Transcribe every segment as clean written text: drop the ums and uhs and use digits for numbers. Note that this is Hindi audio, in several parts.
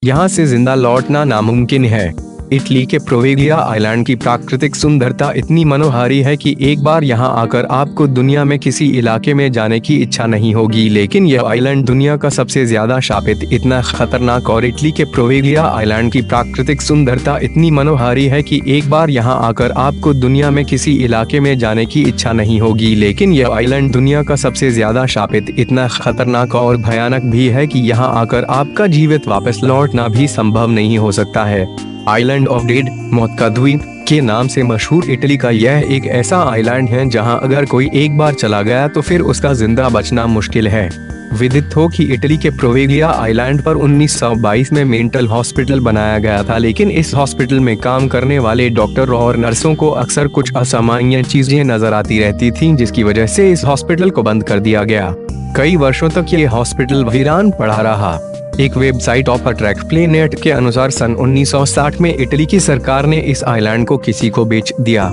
यहाँ से जिंदा लौटना नामुमकिन है। इटली के प्रोवेलिया आइलैंड की प्राकृतिक सुंदरता इतनी मनोहारी है कि एक बार यहाँ आकर आपको दुनिया में किसी इलाके में जाने की इच्छा नहीं होगी। लेकिन यह आइलैंड दुनिया का सबसे ज्यादा शापित, इतना खतरनाक और इटली के प्रोवेलिया आइलैंड की प्राकृतिक सुंदरता इतनी मनोहारी है कि एक बार यहाँ आकर आपको दुनिया में किसी इलाके में जाने की इच्छा नहीं होगी। लेकिन यह आइलैंड दुनिया का सबसे ज्यादा शापित, इतना खतरनाक और भयानक भी है कि यहाँ आकर आपका जीवित वापस लौटना भी संभव नहीं हो सकता है। आइलैंड ऑफ डेड, मौत का द्वीप के नाम से मशहूर इटली का यह एक ऐसा आइलैंड है जहां अगर कोई एक बार चला गया तो फिर उसका जिंदा बचना मुश्किल है। विदित हो कि इटली के प्रोवेलिया आइलैंड पर 1922 में मेंटल हॉस्पिटल बनाया गया था, लेकिन इस हॉस्पिटल में काम करने वाले डॉक्टर और नर्सों को अक्सर कुछ असामान्य चीजें नजर आती रहती थीं, जिसकी वजह से इस हॉस्पिटल को बंद कर दिया गया। कई वर्षों तक ये हॉस्पिटल वीरान पड़ा रहा। एक वेबसाइट ऑपर ट्रैक प्लेनेट के अनुसार सन 1960 में इटली की सरकार ने इस आइलैंड को किसी को बेच दिया।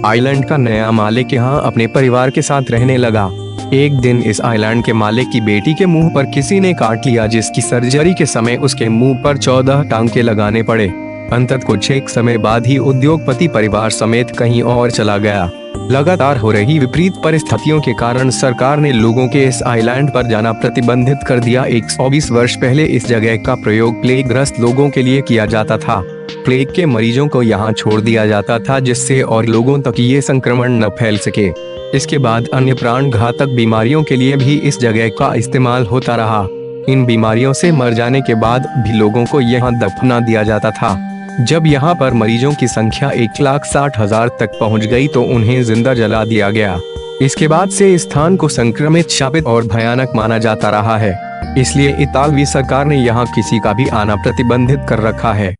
आइलैंड का नया मालिक यहाँ अपने परिवार के साथ रहने लगा। एक दिन इस आइलैंड के मालिक की बेटी के मुंह पर किसी ने काट लिया, जिसकी सर्जरी के समय उसके मुंह पर 14 टांके लगाने पड़े। अंततः कुछ एक समय बाद ही उद्योगपति परिवार समेत कहीं और चला गया। लगातार हो रही विपरीत परिस्थितियों के कारण सरकार ने लोगों के इस आइलैंड पर जाना प्रतिबंधित कर दिया। 120 वर्ष पहले इस जगह का प्रयोग प्लेग ग्रस्त लोगों के लिए किया जाता था। प्लेग के मरीजों को यहाँ छोड़ दिया जाता था, जिससे और लोगों तक ये संक्रमण न फैल सके। इसके बाद अन्य प्राण घातक बीमारियों के लिए भी इस जगह का इस्तेमाल होता रहा। इन बीमारियों से मर जाने के बाद भी लोगों को यहाँ दफना दिया जाता था। जब यहाँ पर मरीजों की संख्या 1,60,000 तक पहुँच गई तो उन्हें जिंदा जला दिया गया। इसके बाद से इस स्थान को संक्रमित, शापित और भयानक माना जाता रहा है। इसलिए इतालवी सरकार ने यहाँ किसी का भी आना प्रतिबंधित कर रखा है।